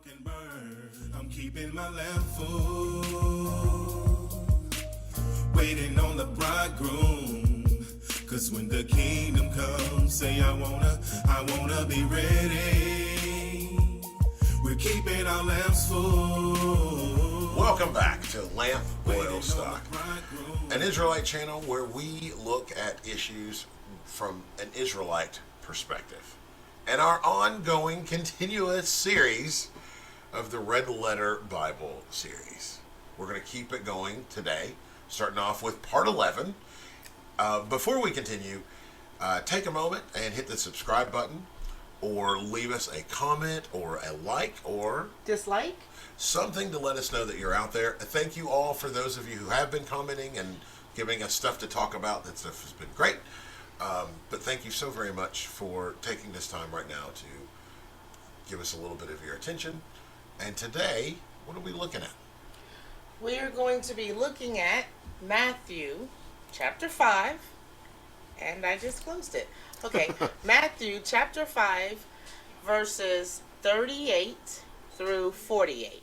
smoke and burn. I'm keeping my lamp full, waiting on the bridegroom. Cause when the kingdom comes, say I wanna be ready. We're keeping our lamps full. Welcome back to Lamp Oil Stock, an Israelite channel where we look at issues from an Israelite perspective. And our ongoing, continuous series of the Red Letter Bible series. We're going to keep it going today, starting off with part 11. Before we continue, take a moment and hit the subscribe button, or leave us a comment or a like or dislike, something to let us know that you're out there. Thank you all for those of you who have been commenting and giving us stuff to talk about. That stuff has been great. But thank you so very much for taking this time right now to give us a little bit of your attention. And today, what are we looking at? We are going to be looking at Matthew chapter 5, and I just closed it. Okay, Matthew chapter 5, verses 38 through 48.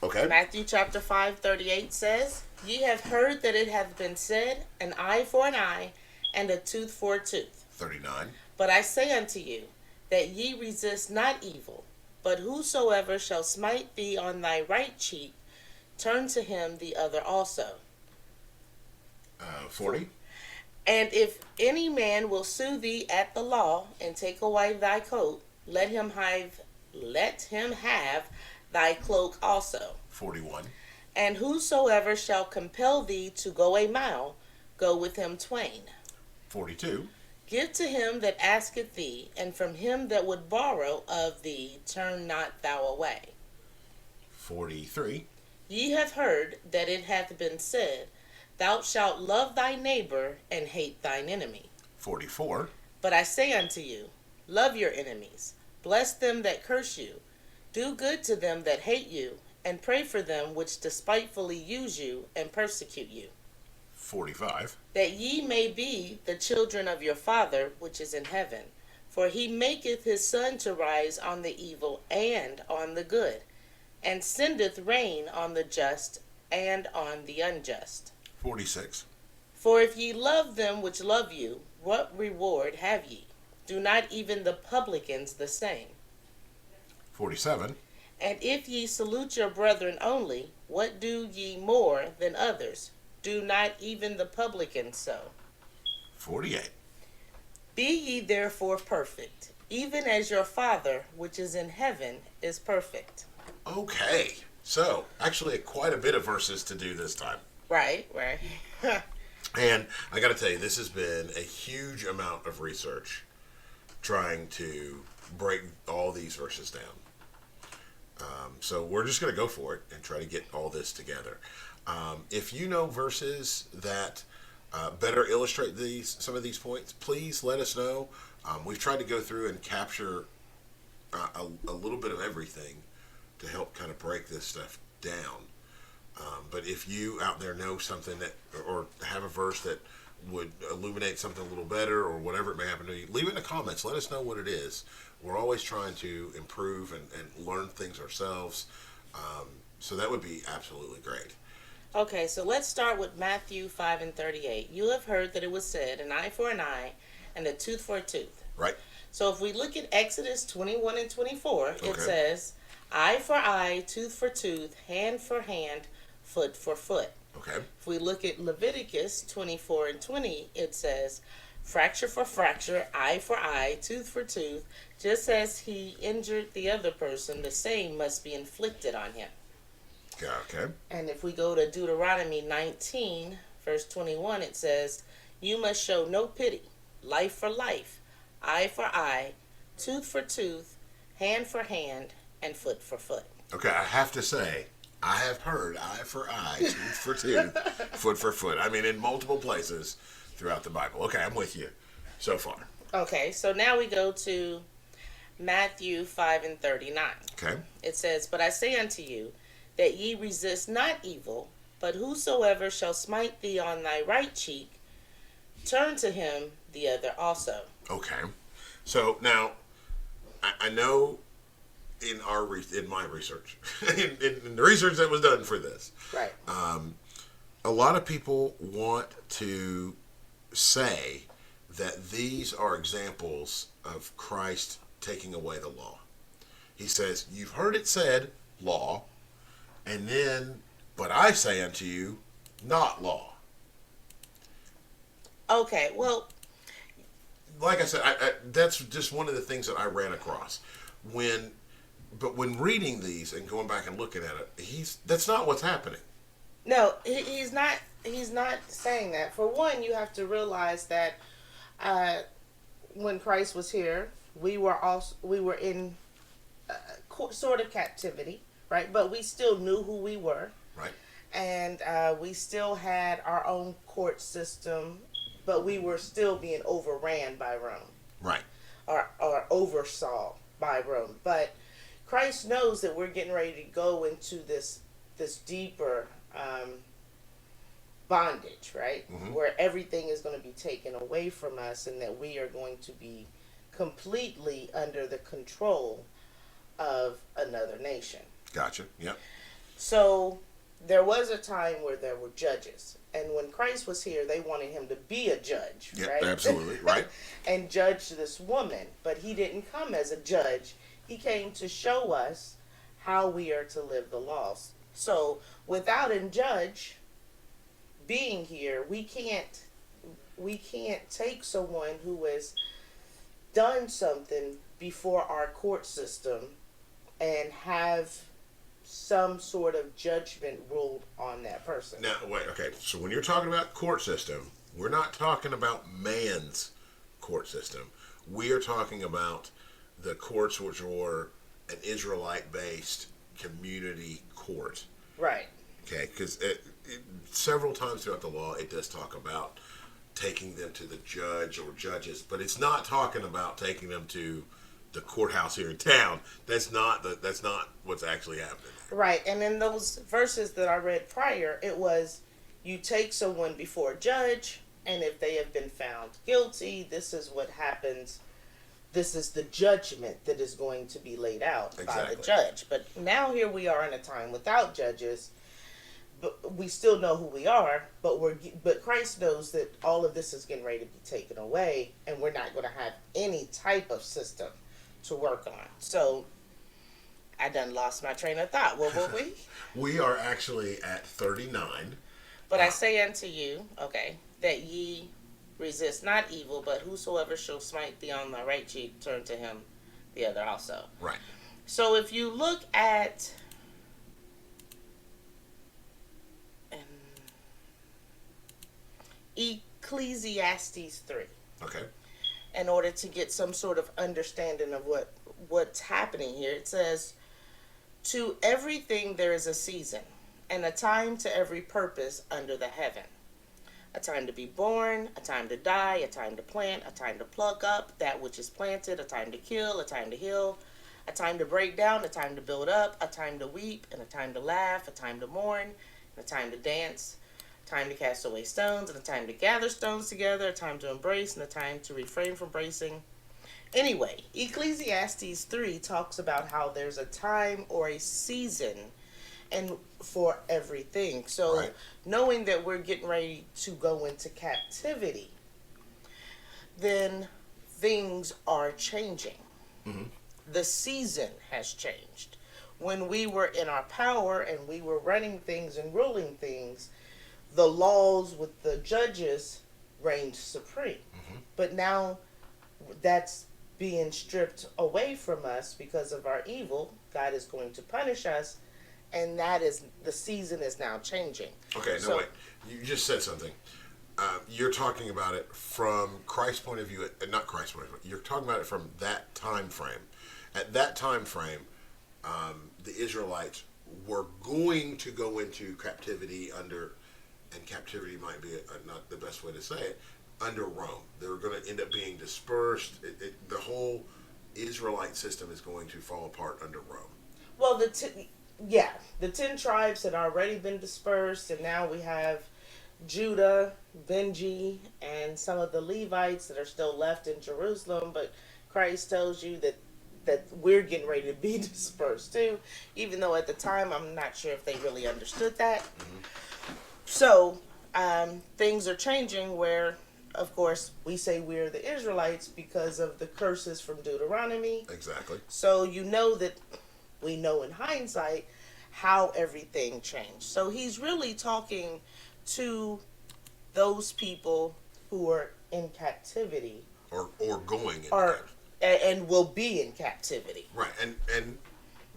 Okay. Matthew chapter 5, 38 says, Ye have heard that it hath been said, an eye for an eye, and a tooth for a tooth. 39. But I say unto you, that ye resist not evil, but whosoever shall smite thee on thy right cheek, turn to him the other also. 40. And if any man will sue thee at the law, and take away thy coat, let him have thy cloak also. 41. And whosoever shall compel thee to go a mile, go with him twain. 42. Give to him that asketh thee, and from him that would borrow of thee turn not thou away. 43. Ye have heard that it hath been said, Thou shalt love thy neighbor, and hate thine enemy. 44. But I say unto you, love your enemies, bless them that curse you, do good to them that hate you, and pray for them which despitefully use you and persecute you. 45. That ye may be the children of your Father which is in heaven. For he maketh his sun to rise on the evil and on the good, and sendeth rain on the just and on the unjust. 46. For if ye love them which love you, what reward have ye? Do not even the publicans the same? 47. And if ye salute your brethren only, what do ye more than others? Do not even the publicans so? 48. Be ye therefore perfect, even as your Father which is in heaven is perfect. Okay. So, actually quite a bit of verses to do this time. Right. And I got to tell you, this has been a huge amount of research trying to break all these verses down. So we're just going to go for it and try to get all this together. If you know verses that better illustrate some of these points, please let us know. We've tried to go through and capture a little bit of everything to help kind of break this stuff down. But if you out there know something that, or have a verse that would illuminate something a little better, or whatever it may happen to you, leave it in the comments. Let us know what it is. We're always trying to improve and learn things ourselves. So that would be absolutely great. Okay, so let's start with Matthew 5 and 38. You have heard that it was said, an eye for an eye, and a tooth for a tooth. Right. So if we look at Exodus 21 and 24, Okay. It says, eye for eye, tooth for tooth, hand for hand, foot for foot. Okay. If we look at Leviticus 24 and 20, it says, fracture for fracture, eye for eye, tooth for tooth, just as he injured the other person, the same must be inflicted on him. Okay. And if we go to Deuteronomy 19, verse 21, it says, you must show no pity, life for life, eye for eye, tooth for tooth, hand for hand, and foot for foot. Okay, I have to say, I have heard eye for eye, tooth for tooth, foot for foot. I mean, in multiple places throughout the Bible. Okay, I'm with you so far. Okay, so now we go to Matthew 5 and 39. Okay. It says, but I say unto you, that ye resist not evil, but whosoever shall smite thee on thy right cheek, turn to him the other also. Okay. So now, I know in my research, in the research that was done for this, Right. a lot of people want to say that these are examples of Christ taking away the law. He says, "You've heard it said, law, and then, but I say unto you, not law." Okay. Well, Like I said, that's just one of the things that I ran across but when reading these and going back and looking at it, that's not what's happening. no, he's not. He's not saying that. For one, you have to realize that when Christ was here, we were in sort of captivity, right? But we still knew who we were, Right. and we still had our own court system, but we were still being overran by Rome, Right. or oversaw by Rome. But Christ knows that we're getting ready to go into this deeper bondage, right? Mhm. Where everything is going to be taken away from us, and that we are going to be completely under the control of another nation. Gotcha. Yep. So there was a time where there were judges, and when Christ was here, they wanted him to be a judge, Yep, right? absolutely. Right. And judge this woman. But he didn't come as a judge. He came to show us how we are to live the laws. So without a judge being here, we can't take someone who has done something before our court system and have some sort of judgment ruled on that person. Now, wait. Okay. So when you're talking about court system, we're not talking about man's court system. We are talking about the courts which were an Israelite-based community court. Right. Okay, because several times throughout the law, it does talk about taking them to the judge or judges, but it's not talking about taking them to the courthouse here in town. That's not what's actually happening. Right. And in those verses that I read prior, it was you take someone before a judge, and if they have been found guilty, this is what happens. This is the judgment that is going to be laid out by Exactly. the judge. But now here we are in a time without judges. But we still know who we are, but Christ knows that all of this is getting ready to be taken away, and we're not going to have any type of system to work on. So I done lost my train of thought. What were we? We are actually at 39. But I say unto you, okay, that ye resist not evil, but whosoever shall smite thee on thy right cheek, turn to him the other also. Right. So if you look at Ecclesiastes 3, Okay. in order to get some sort of understanding of what's happening here, it says, "To everything there is a season, and a time to every purpose under the heaven. A time to be born, a time to die, a time to plant, a time to pluck up that which is planted, a time to kill, a time to heal, a time to break down, a time to build up, a time to weep, and a time to laugh, a time to mourn, and a time to dance, a time to cast away stones, and a time to gather stones together, a time to embrace, and a time to refrain from embracing." Anyway, Ecclesiastes 3 talks about how there's a time or a season and for everything. So Right. knowing that we're getting ready to go into captivity, then things are changing. Mm-hmm. The season has changed. When we were in our power and we were running things and ruling things, the laws with the judges reigned supreme. Mm-hmm. But now that's being stripped away from us because of our evil. God is going to punish us, and the season is now changing. Okay, no, So- wait. You just said something. You're talking about it from Christ's point of view, not Christ's point of view. You're talking about it from that time frame. At that time frame, the Israelites were going to go into captivity and captivity might be not the best way to say it, under Rome. They were going to end up being dispersed. The whole Israelite system is going to fall apart under Rome. Well, the 10 tribes had already been dispersed, and now we have Judah, Avenge, and some of the Levites that are still left in Jerusalem. But Christ tells you that that we're getting ready to be dispersed too, even though at the time I'm not sure if they really understood that. So things are changing where, of course, we say we're the Israelites because of the curses from Deuteronomy. Exactly. So you know that we know in hindsight how everything changed. So he's really talking to those people who are in captivity Or going in and will be in captivity. Right, and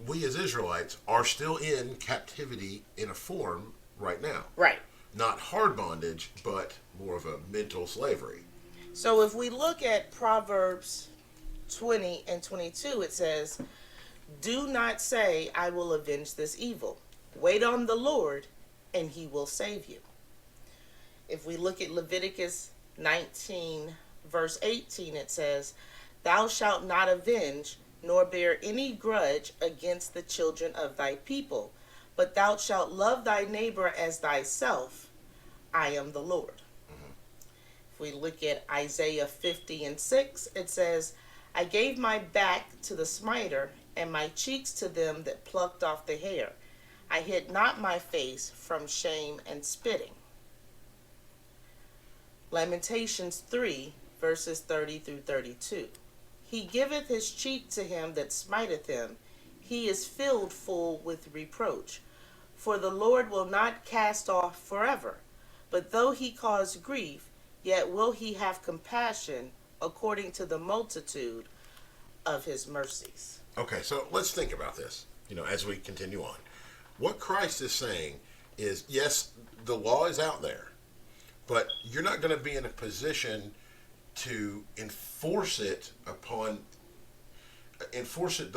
we as Israelites are still in captivity in a form right now. Right. Not hard bondage, but more of a mental slavery. So if we look at Proverbs 20 and 22, it says, "Do not say, I will avenge this evil. Wait on the Lord, and he will save you." If we look at Leviticus 19, verse 18, it says, "Thou shalt not avenge, nor bear any grudge against the children of thy people, but thou shalt love thy neighbor as thyself. I am the Lord." If we look at Isaiah 50 and 6, it says, "I gave my back to the smiter, and my cheeks to them that plucked off the hair. I hid not my face from shame and spitting." Lamentations 3, verses 30 through 32. "He giveth his cheek to him that smiteth him. He is filled full with reproach. For the Lord will not cast off forever. But though he cause grief, yet will he have compassion according to the multitude of his mercies." Okay, so let's think about this, as we continue on. What Christ is saying is, yes, the law is out there, but you're not going to be in a position to enforce it the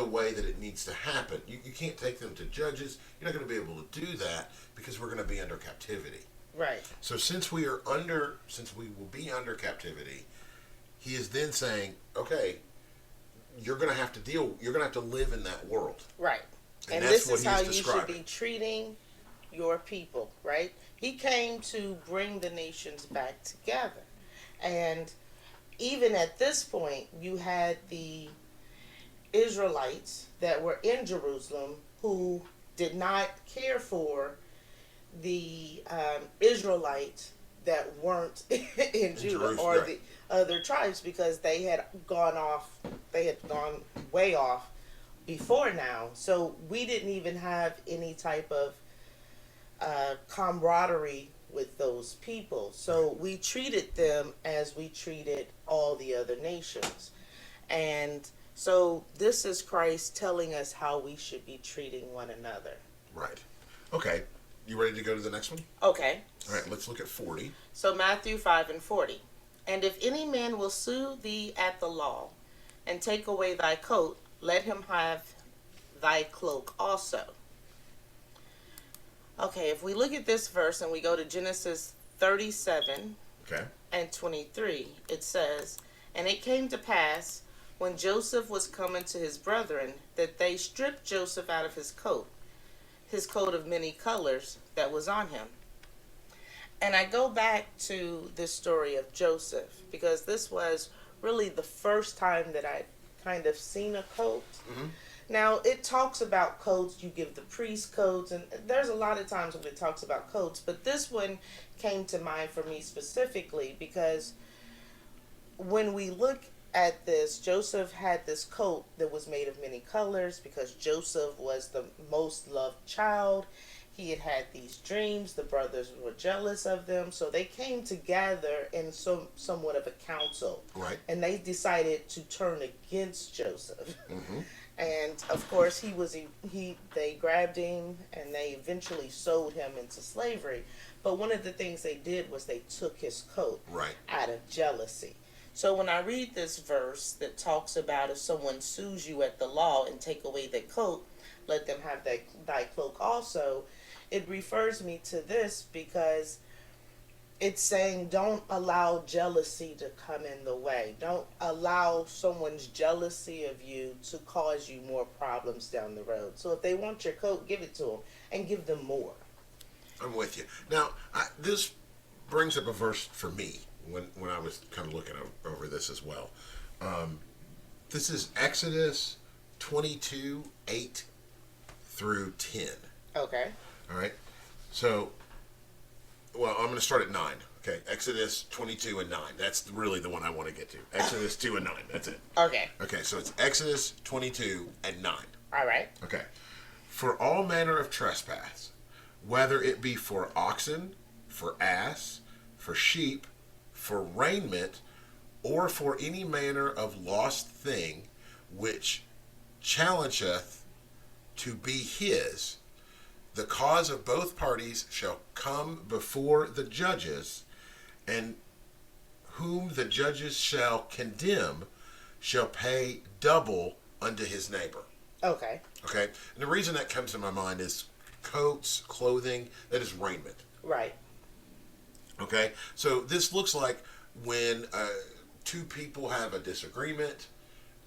way that it needs to happen. You can't take them to judges. You're not going to be able to do that because we're going to be under captivity. Right. So since we will be under captivity, he is then saying, okay, you're going to have to live in that world. Right. And that's this what is how he's you describing. should be treating your people, right? He came to bring the nations back together. And even at this point, you had the Israelites that were in Jerusalem who did not care for the Israelites that weren't in Judah or the other tribes, because they had gone way off before now. So we didn't even have any type of camaraderie with those people. So we treated them as we treated all the other nations. And so this is Christ telling us how we should be treating one another. Right. Okay. You ready to go to the next one? Okay. All right, let's look at 40. So Matthew 5 and 40. "And if any man will sue thee at the law, and take away thy coat, let him have thy cloak also." Okay, if we look at this verse and we go to Genesis 37 and 23, it says, "And it came to pass, when Joseph was coming to his brethren, that they stripped Joseph out of his coat of many colors that was on him." And I go back to this story of Joseph, because this was really the first time that I kind of seen a coat. Mm-hmm. Now, it talks about coats. You give the priest coats, and there's a lot of times when it talks about coats, but this one came to mind for me specifically because when we look at this, Joseph had this coat that was made of many colors because Joseph was the most loved child. He had had these dreams. The brothers were jealous of them, so they came together in somewhat of a council. Right. And they decided to turn against Joseph. Mm-hmm. And of course, they grabbed him and they eventually sold him into slavery. But one of the things they did was they took his coat out of jealousy. So when I read this verse that talks about if someone sues you at the law and take away their coat, let them have thy cloak also, it refers me to this because it's saying don't allow jealousy to come in the way. Don't allow someone's jealousy of you to cause you more problems down the road. So if they want your coat, give it to them and give them more. I'm with you. Now, this brings up a verse for me when I was kind of looking over this as well. This is Exodus 22, 8 through 10. Okay. All right. So, well, I'm going to start at 9. Okay. Exodus 22 and 9. That's really the one I want to get to. Exodus 2 and 9. That's it. Okay. Okay. So it's Exodus 22 and 9. All right. Okay. For all manner of trespass, whether it be for oxen, for ass, for sheep, for raiment, or for any manner of lost thing which challengeth to be his, the cause of both parties shall come before the judges, and whom the judges shall condemn shall pay double unto his neighbor. Okay. Okay? And the reason that comes to my mind is coats, clothing, that is raiment. Right. Okay? So this looks like when two people have a disagreement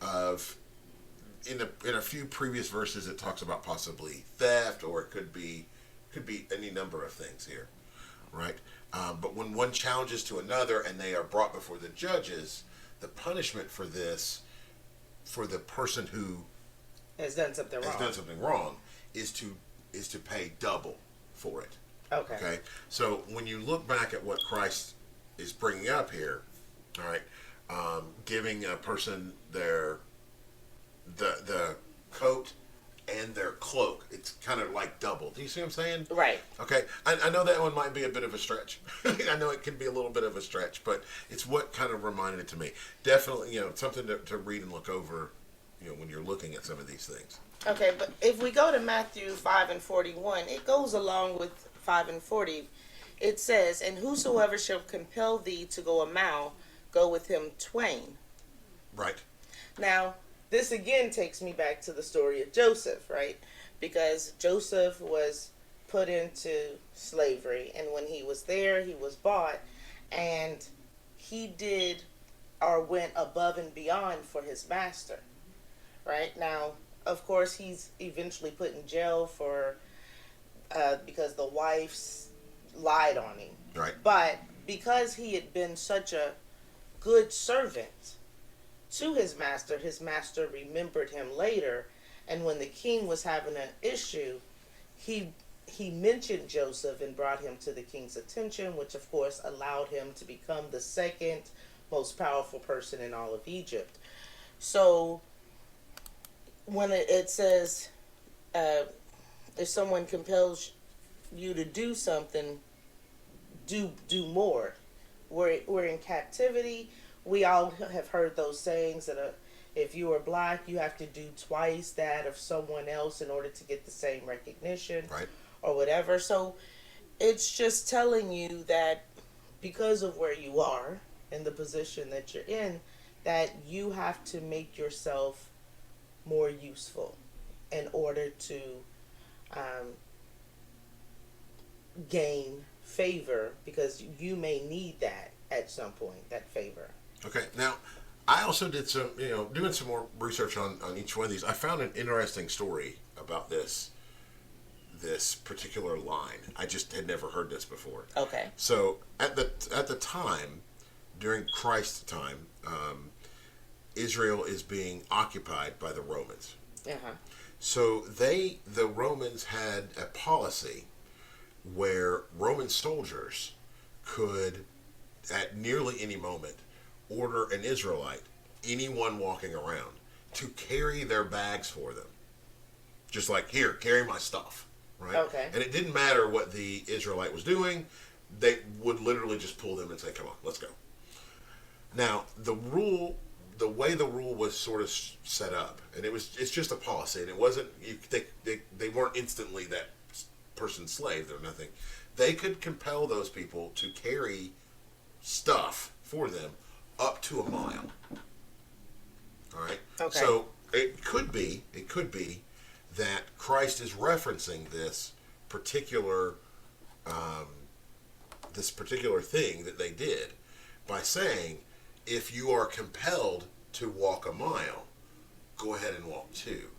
of, in a few previous verses it talks about possibly theft, or it could be any number of things here, right? But when one challenges to another and they are brought before the judges, the punishment for this, for the person who Has done something wrong is to pay double for it. Okay. Okay. So when you look back at what Christ is bringing up here, all right, giving a person the coat and their cloak, it's kind of like double. Do you see what I'm saying? Right. Okay. I know that one might be a bit of a stretch. I know it can be a little bit of a stretch, but it's what kind of reminded it to me. Definitely, something to read and look over, when you're looking at some of these things. Okay, but if we go to Matthew 5 and 41, it goes along with 5 and 40. It says, "And whosoever shall compel thee to go a mile, go with him twain." Right. Now, this again takes me back to the story of Joseph, right? Because Joseph was put into slavery, and when he was there, he was bought, and he did or went above and beyond for his master, right? Now, of course, he's eventually put in jail for because the wives lied on him. Right. But because he had been such a good servant to his master remembered him later, and when the king was having an issue, he mentioned Joseph and brought him to the king's attention, which of course allowed him to become the second most powerful person in all of Egypt. So when it says, if someone compels you to do something, do more. We're in captivity. We all have heard those sayings that if you are black, you have to do twice that of someone else in order to get the same recognition, Right. or whatever. So it's just telling you that because of where you are in the position that you're in, that you have to make yourself more useful in order to gain favor, because you may need that at some point, that favor. Okay. Now, I also did some, doing some more research on each one of these. I found an interesting story about this particular line. I just had never heard this before. Okay. So at the time, during Christ's time, Israel is being occupied by the Romans. Uh-huh. So the Romans had a policy where Roman soldiers could, at nearly any moment, order an Israelite, anyone walking around, to carry their bags for them. Just like, here, carry my stuff. Right? Okay. And it didn't matter what the Israelite was doing. They would literally just pull them and say, come on, let's go. Now, the way the rule was sort of set up, and it's just a policy, and it wasn't, they weren't instantly that person's slave or nothing. They could compel those people to carry stuff for them up to a mile. All right? Okay. So it could be that Christ is referencing this particular thing that they did by saying, if you are compelled to walk a mile, go ahead and walk 2.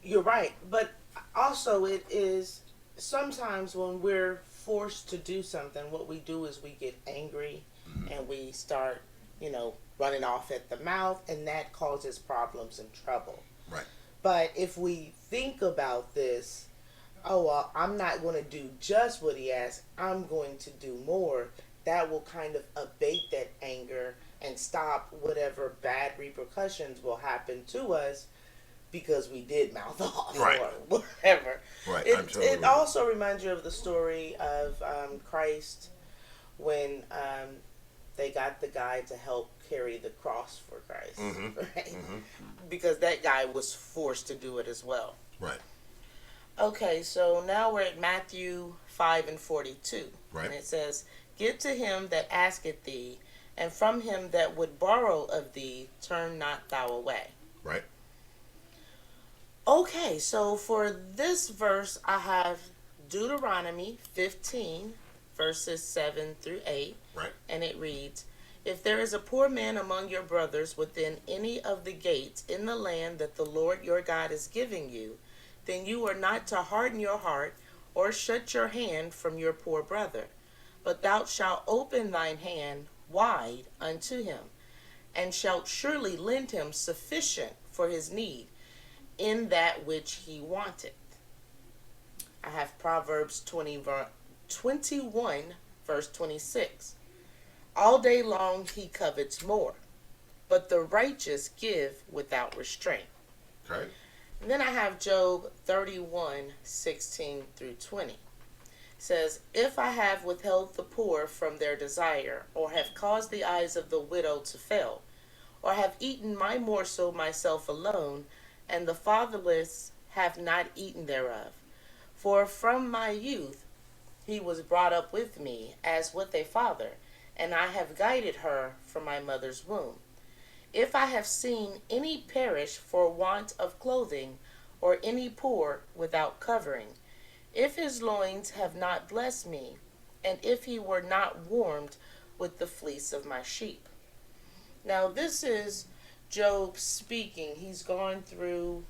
You're right, but also it is sometimes when we're forced to do something, what we do is we get angry, and we start, running off at the mouth, and that causes problems and trouble. But if we think about this, oh, well, I'm not going to do just what he asked. I'm going to do more. That will kind of abate that anger and stop whatever bad repercussions will happen to us because we did mouth off Right. or whatever. Right. It, I'm totally it with also reminds you of the story of Christ when they got the guy to help carry the cross for Christ, right? Because that guy was forced to do it as well. Right. Okay, so now we're at Matthew 5:42. Right. And it says, "Give to him that asketh thee, and from him that would borrow of thee, turn not thou away." Right. Okay, so for this verse, I have Deuteronomy 15, verses 7 through 8. Right. And it reads, "If there is a poor man among your brothers within any of the gates in the land that the Lord your God is giving you, then you are not to harden your heart or shut your hand from your poor brother, but thou shalt open thine hand wide unto him, and shalt surely lend him sufficient for his need in that which he wanteth." I have Proverbs 21, verse 26. "All day long he covets more, but the righteous give without restraint." Okay. And then I have Job 31, 16 through 20. It says, "If I have withheld the poor from their desire, or have caused the eyes of the widow to fail, or have eaten my morsel myself alone, and the fatherless have not eaten thereof. For from my youth he was brought up with me as with a father, and I have guided her from my mother's womb. If I have seen any perish for want of clothing, or any poor without covering, if his loins have not blessed me, and if he were not warmed with the fleece of my sheep." Now this is Job speaking. He's gone through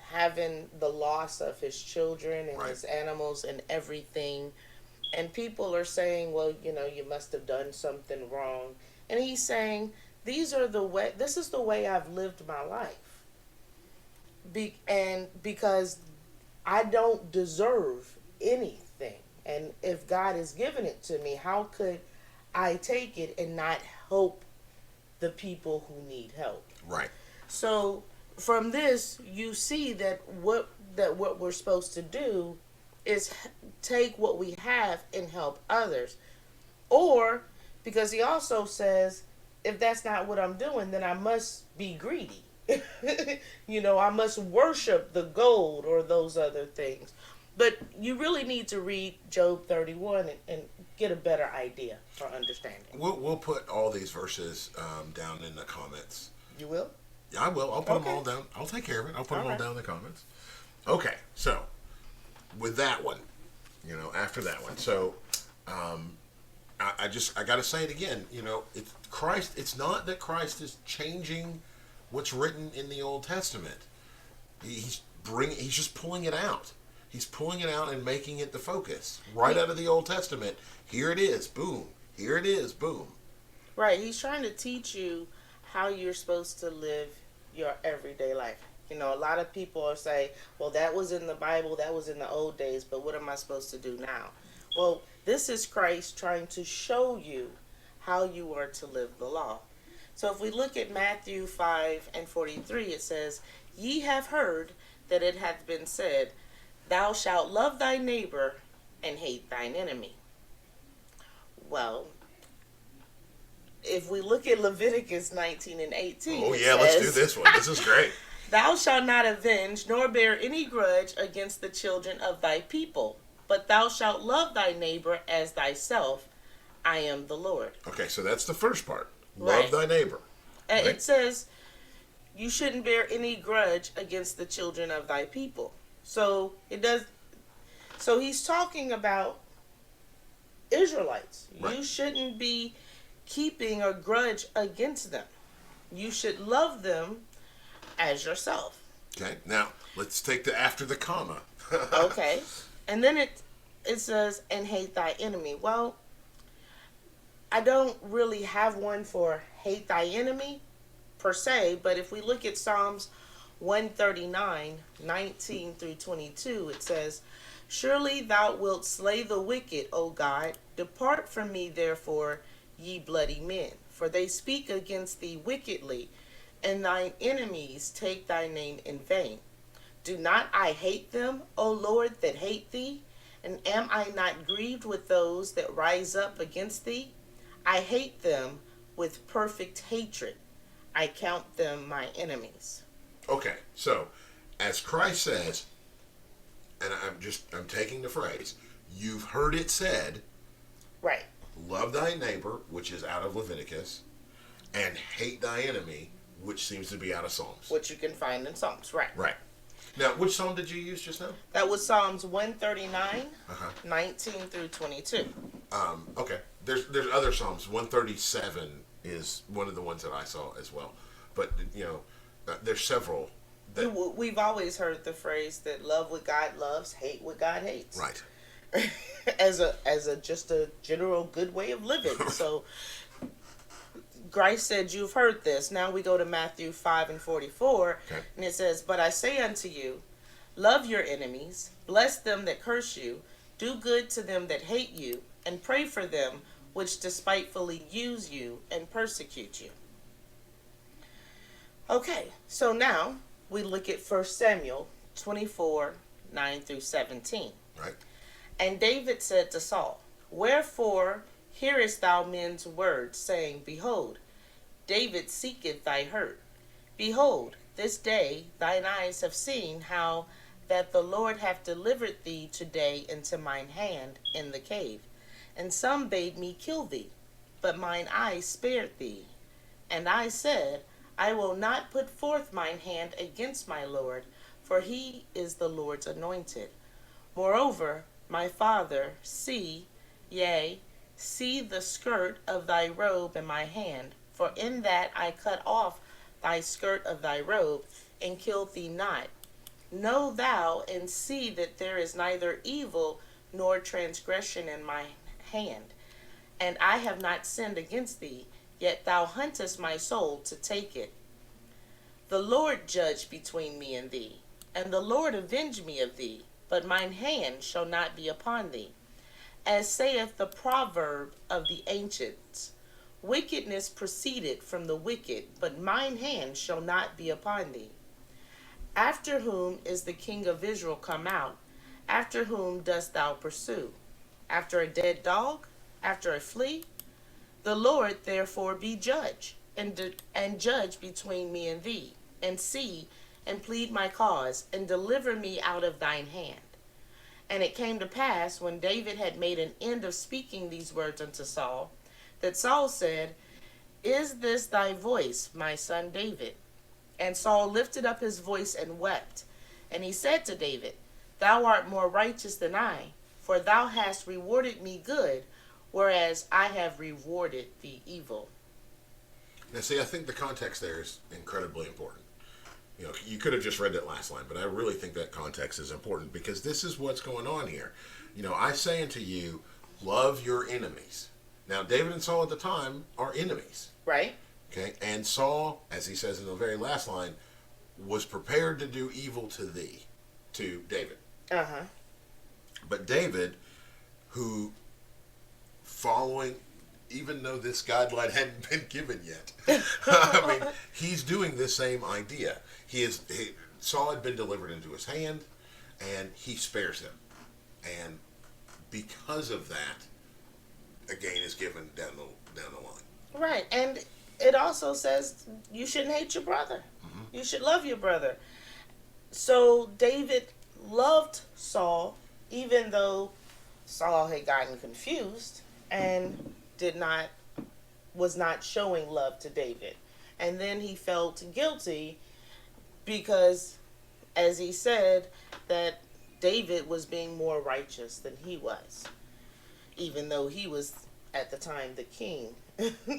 having the loss of his children and Right. his animals and everything. And people are saying, well, you must have done something wrong. And he's saying, this is the way I've lived my life. Because I don't deserve anything. And if God has given it to me, how could I take it and not help the people who need help? Right. So from this, you see that what we're supposed to do is take what we have and help others. Or, because he also says, if that's not what I'm doing, then I must be greedy. I must worship the gold or those other things. But you really need to read Job 31 and get a better idea or understanding. We'll put all these verses down in the comments. You will? Yeah, I will. I'll put them Okay. all down. I'll take care of it. I'll put them all right. down in the comments. Okay, so with that one, after that one, so I got to say it again. It's Christ. It's not that Christ is changing what's written in the Old Testament. He's just pulling it out. He's pulling it out and making it the focus right out of the Old Testament. Here it is, boom. Here it is, boom. Right. He's trying to teach you how you're supposed to live your everyday life. A lot of people are saying, well, that was in the Bible, that was in the old days, but what am I supposed to do now? Well, this is Christ trying to show you how you are to live the law. So if we look at Matthew 5:43, it says, "Ye have heard that it hath been said, Thou shalt love thy neighbor and hate thine enemy." Well, if we look at Leviticus 19 and 18, Oh it yeah, let's do says, this one. This is great. "Thou shalt not avenge, nor bear any grudge against the children of thy people, but thou shalt love thy neighbor as thyself. I am the Lord." Okay, so that's the first part. Right. Love thy neighbor. And Right. it says, you shouldn't bear any grudge against the children of thy people. So he's talking about Israelites. Right. You shouldn't be keeping a grudge against them. You should love them as yourself. Okay, now let's take the after the comma. Okay. And then it says, "and hate thy enemy." Well, I don't really have one for hate thy enemy per se, but if we look at Psalms 139, 19 through 22, it says, Surely thou wilt slay the wicked, O God. Depart from me, therefore, ye bloody men. For they speak against thee wickedly, and thine enemies take thy name in vain. Do not I hate them, O Lord, that hate thee? And am I not grieved with those that rise up against thee? I hate them with perfect hatred. I count them my enemies. Okay, so as Christ says, and I'm taking the phrase, you've heard it said, Right. love thy neighbor, which is out of Leviticus, and hate thy enemy, which seems to be out of Psalms. Which you can find in Psalms, right. Right. Now, which psalm did you use just now? That was Psalms 139, 19 through 22. Okay. There's other psalms. 137 is one of the ones that I saw as well. But, there's several. We've always heard the phrase that love what God loves, hate what God hates. Right. as a just a general good way of living. So Christ said, you've heard this. Now we go to Matthew 5 and 44. Okay. And it says, But I say unto you, love your enemies, bless them that curse you, do good to them that hate you, and pray for them which despitefully use you and persecute you. Okay, so now we look at 1 Samuel 24, 9 through 17. Right. And David said to Saul, Wherefore hearest thou men's words, saying, Behold, David seeketh thy hurt. Behold, this day thine eyes have seen how that the Lord hath delivered thee today into mine hand in the cave. And some bade me kill thee, but mine eyes spared thee. And I said, I will not put forth mine hand against my Lord, for he is the Lord's anointed. Moreover, my father, see the skirt of thy robe in my hand, for in that I cut off thy skirt of thy robe, and killed thee not. Know thou and see that there is neither evil nor transgression in my hand, and I have not sinned against thee, yet thou huntest my soul to take it. The Lord judge between me and thee, and the Lord avenge me of thee, but mine hand shall not be upon thee. As saith the proverb of the ancients, wickedness proceeded from the wicked, but mine hand shall not be upon thee. After whom is the king of Israel come out? After whom dost thou pursue? After a dead dog? After a flea? The Lord therefore be judge, and judge between me and thee, and see, and plead my cause, and deliver me out of thine hand. And it came to pass, when David had made an end of speaking these words unto Saul, that Saul said, Is this thy voice, my son David? And Saul lifted up his voice and wept. And he said to David, Thou art more righteous than I, for thou hast rewarded me good, whereas I have rewarded thee evil. Now, see, I think the context there is incredibly important. You could have just read that last line, but I really think that context is important because this is what's going on here. I say unto you, love your enemies. Now, David and Saul at the time are enemies. Right? Okay, and Saul, as he says in the very last line, was prepared to do evil to thee, to David. Uh-huh. But David, who following, even though this guideline hadn't been given yet, I mean, he's doing the same idea. Saul had been delivered into his hand, and he spares him. And because of that, a gain is given down the line. Right, and it also says you shouldn't hate your brother. Mm-hmm. You should love your brother. So David loved Saul, even though Saul had gotten confused and was not showing love to David. And then he felt guilty because, as he said, that David was being more righteous than he was, even though he was at the time the king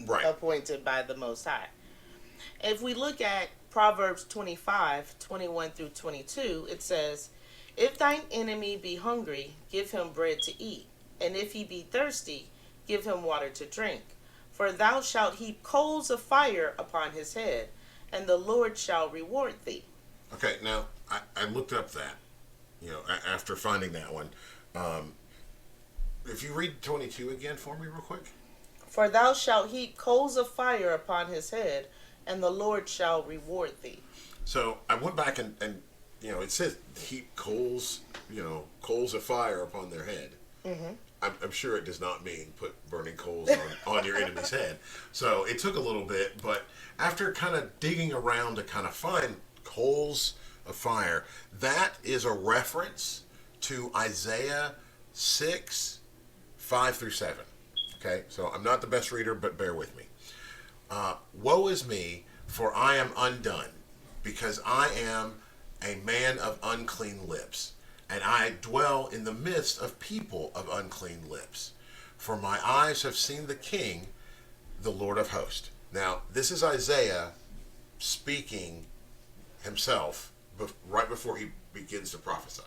right. appointed by the Most High. If we look at Proverbs 25, 21 through 22, it says, If thine enemy be hungry, give him bread to eat, and if he be thirsty, give him water to drink. For thou shalt heap coals of fire upon his head, and the Lord shall reward thee. Okay, now I looked up that, after finding that one. If you read 22 again for me real quick. For thou shalt heap coals of fire upon his head, and the Lord shall reward thee. So I went back and it says heap coals, coals of fire upon their head. Mm-hmm. I'm sure it does not mean put burning coals on your enemy's head. So it took a little bit, but after kind of digging around to kind of find coals of fire, that is a reference to Isaiah 6, 5 through 7. Okay, so I'm not the best reader, but bear with me. Woe is me, for I am undone, because I am a man of unclean lips, and I dwell in the midst of people of unclean lips. For my eyes have seen the King, the Lord of hosts. Now, this is Isaiah speaking himself right before he begins to prophesy.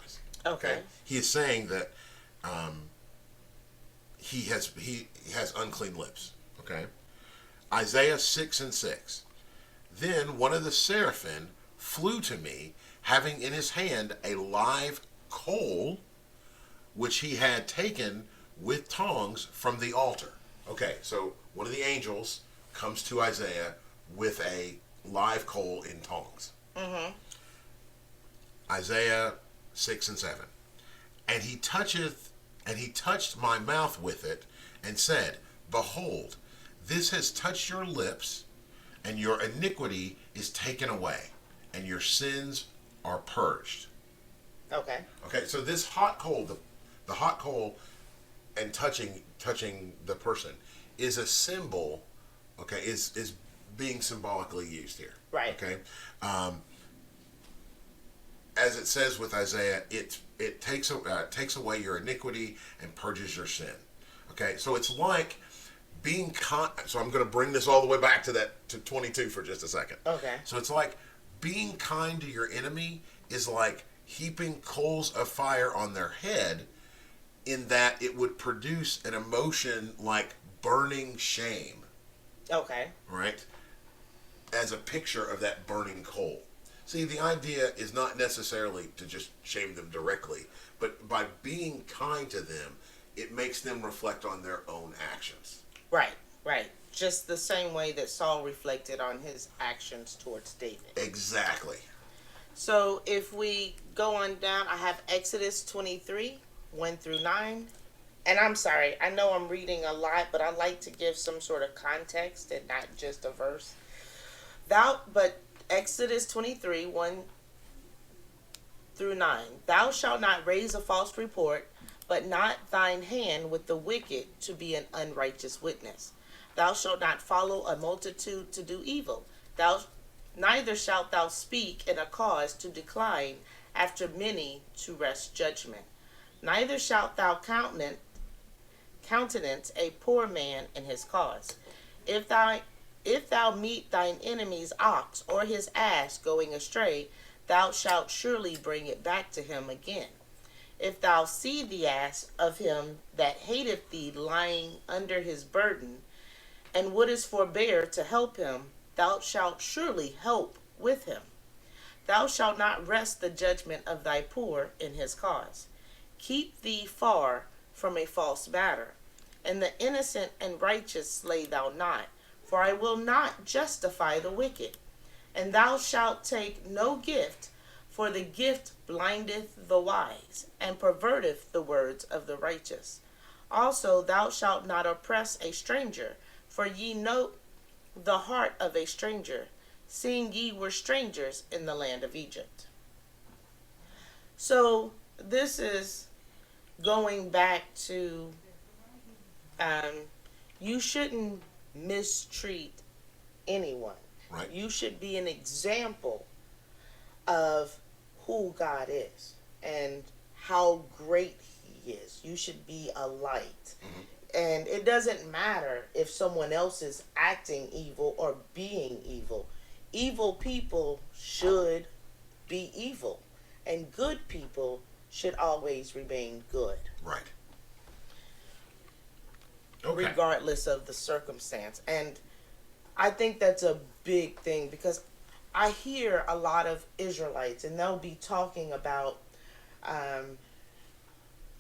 Okay. He is saying that he has unclean lips. Okay. Isaiah 6 and 6. Then one of the seraphim flew to me, having in his hand a live coal, which he had taken with tongs from the altar. Okay, so one of the angels comes to Isaiah with a live coal in tongs. Mm-hmm. Isaiah 6 and 7. And he touched my mouth with it, and said, Behold, this has touched your lips, and your iniquity is taken away, and your sins are purged. Okay. Okay, so this hot coal, the hot coal and touching the person is a symbol, okay, is being symbolically used here. Right. Okay. As it says with Isaiah, it takes away your iniquity and purges your sin. Okay, so it's like being so I'm going to bring this all the way back to 22 for just a second. Okay. So it's like being kind to your enemy is like heaping coals of fire on their head, in that it would produce an emotion like burning shame. Okay. Right? As a picture of that burning coal. See, the idea is not necessarily to just shame them directly, but by being kind to them, it makes them reflect on their own actions. Right, right. Just the same way that Saul reflected on his actions towards David. Exactly. So if we go on down, I have Exodus 23, 1 through 9. And I'm sorry, I know I'm reading a lot, but I like to give some sort of context and not just a verse. Exodus 23, 1 through 9. Thou shalt not raise a false report, but not thine hand with the wicked to be an unrighteous witness. Thou shalt not follow a multitude to do evil. Neither shalt thou speak in a cause to decline after many to wrest judgment. Neither shalt thou countenance a poor man in his cause. If thou meet thine enemy's ox or his ass going astray, thou shalt surely bring it back to him again. If thou see the ass of him that hateth thee lying under his burden, and wouldest forbear to help him, thou shalt surely help with him. Thou shalt not wrest the judgment of thy poor in his cause. Keep thee far from a false matter, and the innocent and righteous slay thou not, for I will not justify the wicked. And thou shalt take no gift, for the gift blindeth the wise, and perverteth the words of the righteous. Also thou shalt not oppress a stranger, for ye know the heart of a stranger, seeing ye were strangers in the land of Egypt. So this is going back to you shouldn't mistreat anyone. Right. You should be an example of who God is and how great he is. You should be a light. Mm-hmm. And it doesn't matter if someone else is acting evil or being evil. Evil people should be evil, and good people should always remain good. Right. Okay. Regardless of the circumstance. And I think that's a big thing, because I hear a lot of Israelites, and they'll be talking about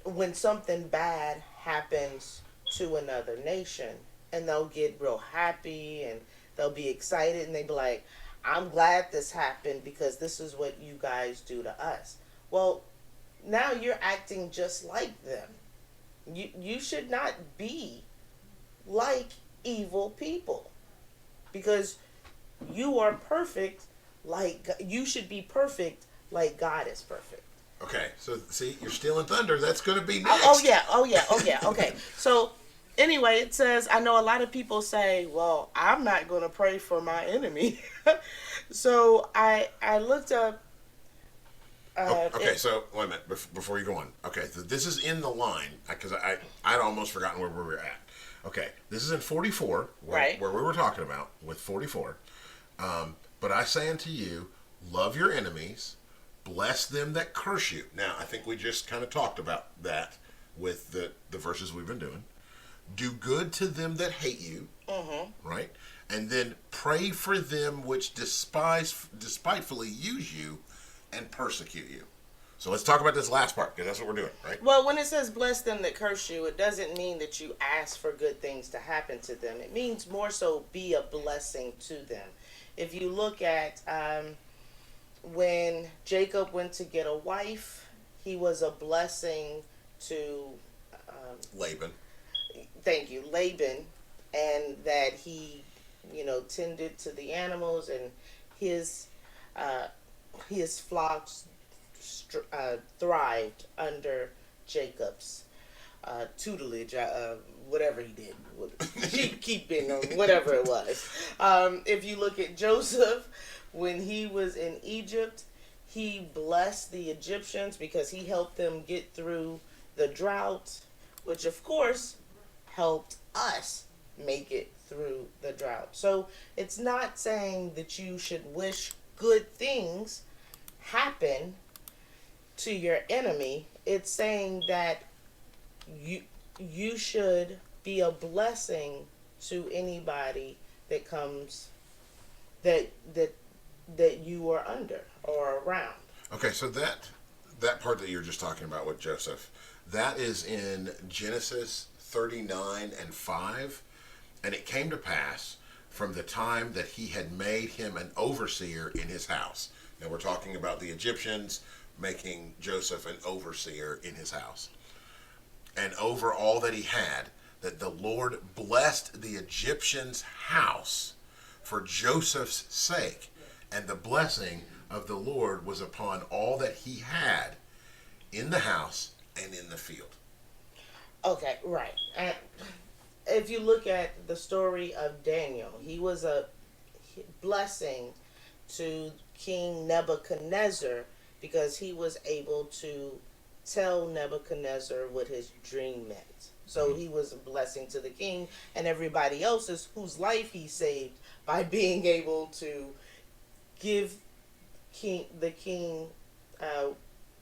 when something bad happens to another nation, and they'll get real happy and they'll be excited, and they be like, I'm glad this happened because this is what you guys do to us. Well, now you're acting just like them. You should not be like evil people, because you are perfect, like you should be perfect like God is perfect. Okay, so see, you're stealing thunder. That's going to be next. Oh yeah. Okay. So anyway, it says, I know a lot of people say, well, I'm not going to pray for my enemy. So I looked up. Okay, so wait a minute before you go on. Okay, so this is in the line because I'd almost forgotten where we were at. Okay, this is in 44, where we were talking about with 44. But I say unto you, love your enemies, bless them that curse you. Now, I think we just kind of talked about that with the verses we've been doing. Do good to them that hate you, right? And then pray for them which despitefully use you and persecute you. So let's talk about this last part, because that's what we're doing, right? Well, when it says bless them that curse you, it doesn't mean that you ask for good things to happen to them. It means more so be a blessing to them. If you look at when Jacob went to get a wife, he was a blessing to Laban. Thank you, Laban, and that he, tended to the animals, and his flocks thrived under Jacob's tutelage, whatever he did, sheepkeeping or whatever it was. If you look at Joseph, when he was in Egypt, he blessed the Egyptians because he helped them get through the drought, which of course helped us make it through the drought. So it's not saying that you should wish good things happen to your enemy. It's saying that you should be a blessing to anybody that comes that you are under or around. Okay, so that part that you're just talking about with Joseph, that is in Genesis 39 and 5, and it came to pass from the time that he had made him an overseer in his house. Now we're talking about the Egyptians making Joseph an overseer in his house. And over all that he had, that the Lord blessed the Egyptian's house for Joseph's sake. And the blessing of the Lord was upon all that he had in the house and in the field. Okay, right. And if you look at the story of Daniel, he was a blessing to King Nebuchadnezzar because he was able to tell Nebuchadnezzar what his dream meant. So he was a blessing to the king and everybody else's whose life he saved by being able to give the king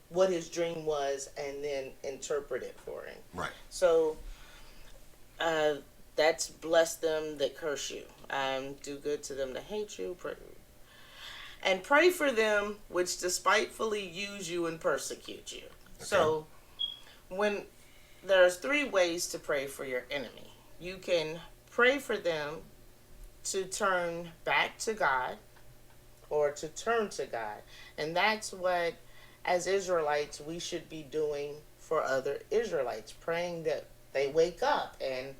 what his dream was and then interpret it for him. Right. So that's bless them that curse you. Do good to them that hate you. And pray for them which despitefully use you and persecute you. Okay. So when there's 3 ways to pray for your enemy. You can pray for them to turn back to God or to turn to God. And that's what, as Israelites, we should be doing for other Israelites. Praying that they wake up and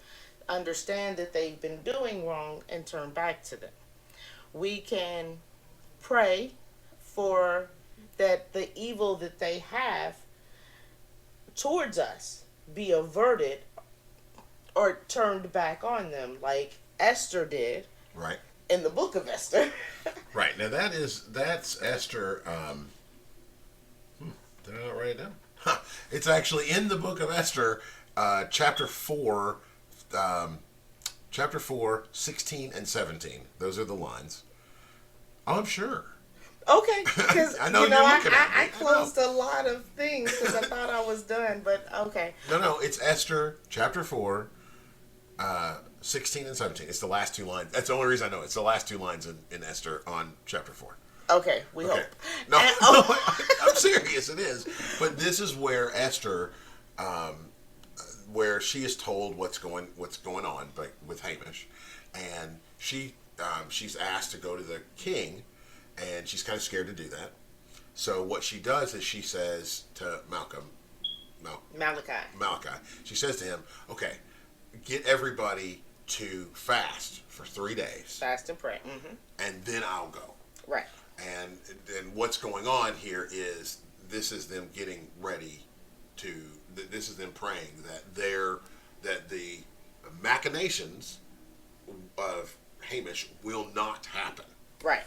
understand that they've been doing wrong and turn back to them. We can pray for that the evil that they have towards us be averted or turned back on them, like Esther did. Right. In the book of Esther. Right. Now that's Esther. Did I not write it down? Huh. It's actually in the book of Esther, chapter 4, 16 and 17. Those are the lines. Oh, I'm sure. Okay, because I know you're looking at me. I closed a lot of things because I thought I was done, but okay. No, it's Esther chapter 4, 16 and 17. It's the last two lines. That's the only reason I know it. It's the last two lines in Esther on chapter 4. Okay, we hope. No, no, I'm serious. It is. But this is where Esther, where she is told what's going on, like with Hamish, and she's asked to go to the king, and she's kind of scared to do that. So what she does is she says to Malachi. She says to him, "Okay, get everybody to fast for 3 days. Fast and pray. Mm-hmm. And then I'll go." Right. And what's going on here is this is them getting ready to. This is them praying that the machinations of Hamish will not happen. Right.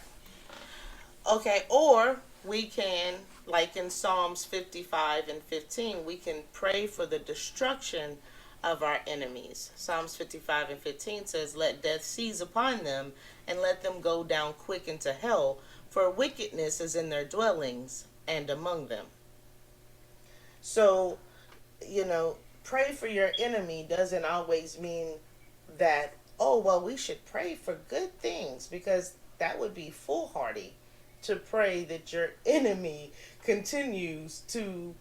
Okay. Or we can, like in Psalms 55 and 15, we can pray for the destruction of our enemies. Psalms 55 and 15 says, "Let death seize upon them, and let them go down quick into hell, for wickedness is in their dwellings and among them." So, pray for your enemy doesn't always mean that, oh, well, we should pray for good things, because that would be foolhardy to pray that your enemy continues to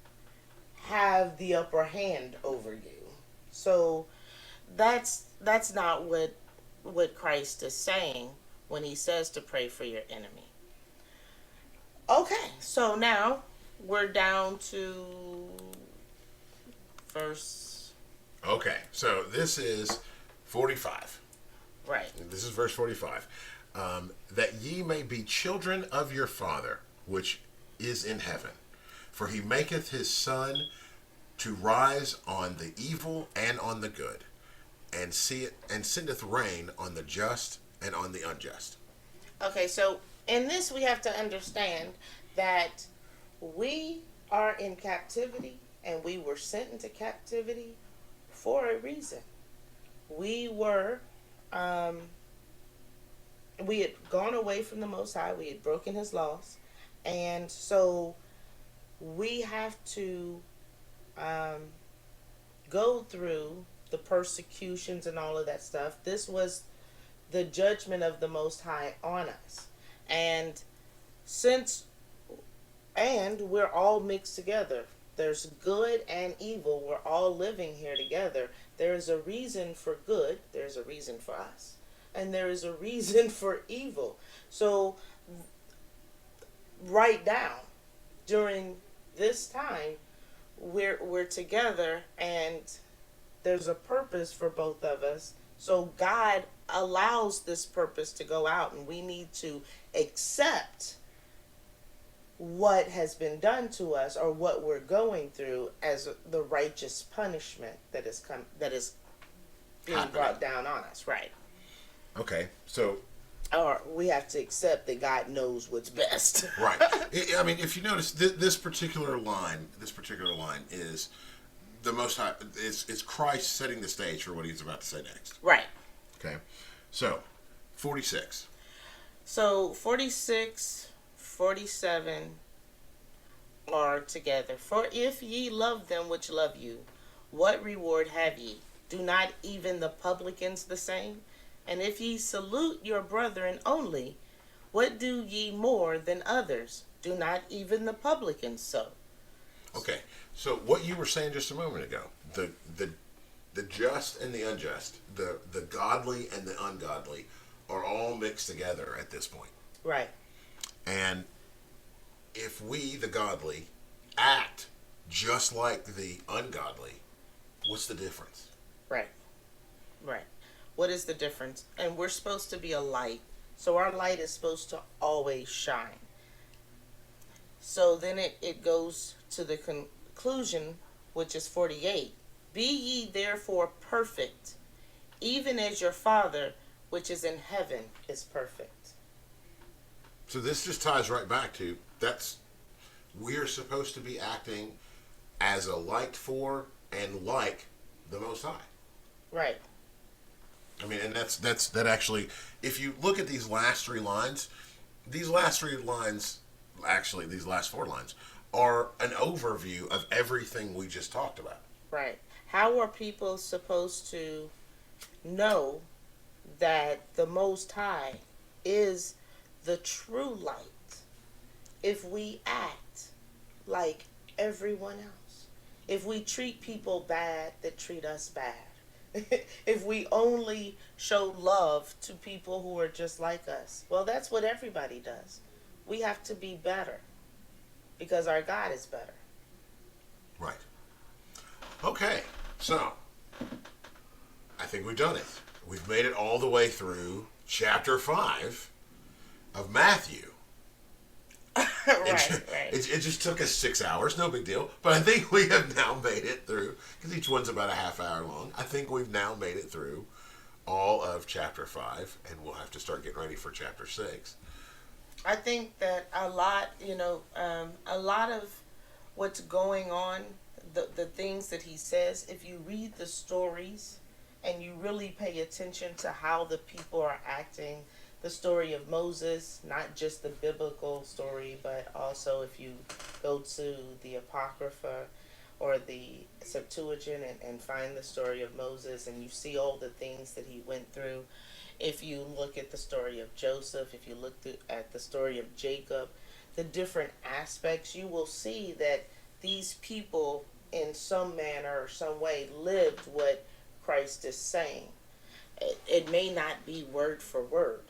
have the upper hand over you. So that's not what Christ is saying when he says to pray for your enemy. Okay, so now we're down to verse... Okay, so this is 45. Right. This is verse 45. That ye may be children of your Father, which is in heaven. For he maketh his sun to rise on the evil and on the good, and sendeth rain on the just and on the unjust. Okay, so in this we have to understand that we are in captivity, and we were sent into captivity for a reason. We had gone away from the Most High. We had broken his laws. And so we have to go through the persecutions and all of that stuff. This was the judgment of the Most High on us. And we're all mixed together. There's good and evil. We're all living here together. There is a reason for good. There's a reason for us. And there is a reason for evil. So right now, during this time, we're together, and there's a purpose for both of us. So God allows this purpose to go out, and we need to accept what has been done to us, or what we're going through, as the righteous punishment that is being brought down on us. Right. Okay, so... Or we have to accept that God knows what's best. Right. I mean, if you notice, this particular line is the Most High. It's Christ setting the stage for what he's about to say next. Right. Okay. So, 46. So 46, 47 are together. For if ye love them which love you, what reward have ye? Do not even the publicans the same? And if ye salute your brethren only, what do ye more than others? Do not even the publicans so? Okay, so what you were saying just a moment ago, the just and the unjust, the godly and the ungodly, are all mixed together at this point. Right. And if we, the godly, act just like the ungodly, what's the difference? Right. Right. What is the difference? And we're supposed to be a light. So our light is supposed to always shine. So then it goes to the conclusion, which is 48. Be ye therefore perfect, even as your Father, which is in heaven, is perfect. So this just ties right back to, we're supposed to be acting as a light for and like the Most High. Right. I mean, and that actually, if you look at these last last four lines, are an overview of everything we just talked about. Right. How are people supposed to know that the Most High is the true light if we act like everyone else. If we treat people bad that treat us bad. If we only show love to people who are just like us. Well, that's what everybody does. We have to be better because our God is better. Right. Okay, so I think we've done it. We've made it all the way through chapter 5 of Matthew. Right. It just took us 6 hours, no big deal. But I think we have now made it through, because each one's about a half hour long. I think we've now made it through all of chapter 5, and we'll have to start getting ready for chapter 6. I think that a lot of what's going on, the things that he says, if you read the stories and you really pay attention to how the people are acting, the story of Moses, not just the biblical story, but also if you go to the Apocrypha or the Septuagint and find the story of Moses and you see all the things that he went through. If you look at the story of Joseph, if you look at the story of Jacob, the different aspects, you will see that these people in some manner or some way lived what Christ is saying. It may not be word for word,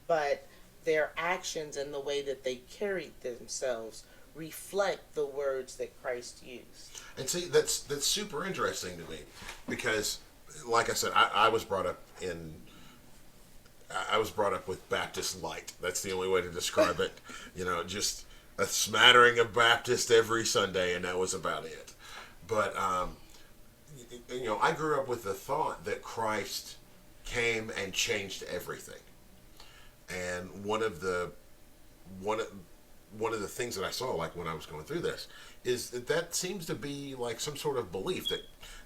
but their actions and the way that they carried themselves reflect the words that Christ used. And see, that's super interesting to me, because, like I said, I was brought up with Baptist light. That's the only way to describe it. Just a smattering of Baptist every Sunday, and that was about it. But I grew up with the thought that Christ came and changed everything. And one of the things that I saw, like when I was going through this, is that seems to be like some sort of belief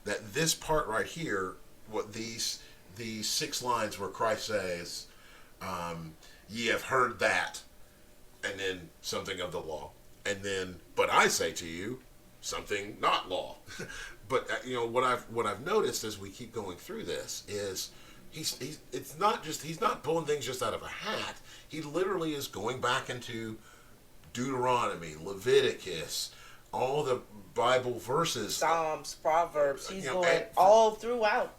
that this part right here, what these 6 lines where Christ says, "Ye have heard that," and then something of the law, and then, "But I say to you," something not law. But what I've noticed as we keep going through this is he's not pulling things just out of a hat. He literally is going back into Deuteronomy, Leviticus, all the Bible verses, Psalms, Proverbs. He's going all throughout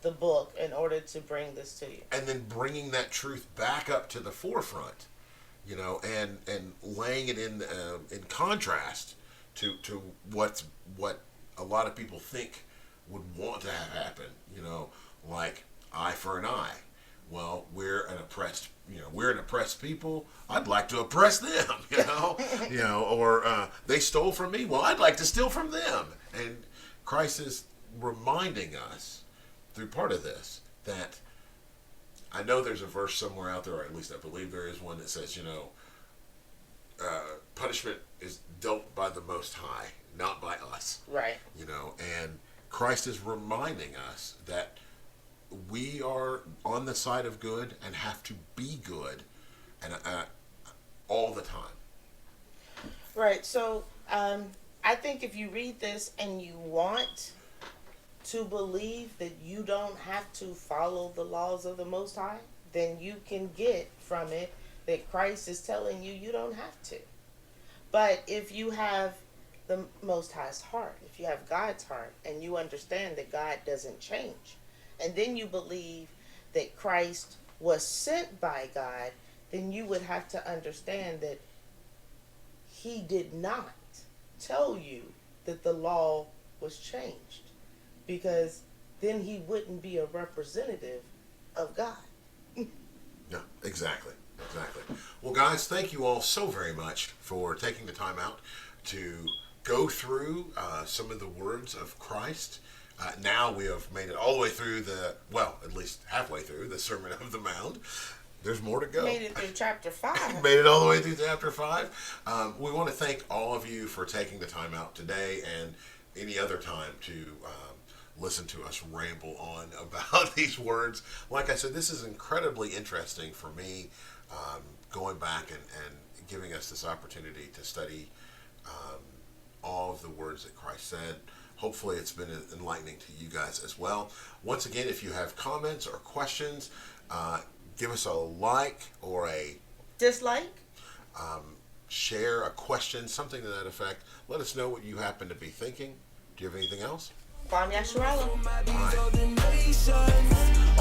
the book in order to bring this to you, and then bringing that truth back up to the forefront, and laying it in contrast to what a lot of people think would want to have happen. Like eye for an eye. Well, we're an oppressed people. I'd like to oppress them, or they stole from me. Well, I'd like to steal from them. And Christ is reminding us through part of this that, I know there's a verse somewhere out there, or at least I believe there is one that says, punishment is dealt by the Most High, not by us. right? And Christ is reminding us that we are on the side of good and have to be good, and all the time. Right. So I think if you read this and you want to believe that you don't have to follow the laws of the Most High, then you can get from it that Christ is telling you you don't have to. But if you have the Most High's heart, if you have God's heart, and you understand that God doesn't change, and then you believe that Christ was sent by God, then you would have to understand that he did not tell you that the law was changed, because then he wouldn't be a representative of God. Yeah, exactly. Well, guys, thank you all so very much for taking the time out to go through some of the words of Christ. Now we have made it all the way through at least halfway through the Sermon on the Mount. There's more to go. Made it through chapter 5. Made it all the way through chapter 5. We want to thank all of you for taking the time out today and any other time to listen to us ramble on about these words. Like I said, this is incredibly interesting for me, going back and giving us this opportunity to study all of the words that Christ said. hopefully it's been enlightening to you guys as well. Once again, if you have comments or questions, give us a like or a dislike, share a question, something to that effect. Let us know what you happen to be thinking. Do you have anything else? Kwam Yasharala. Bye.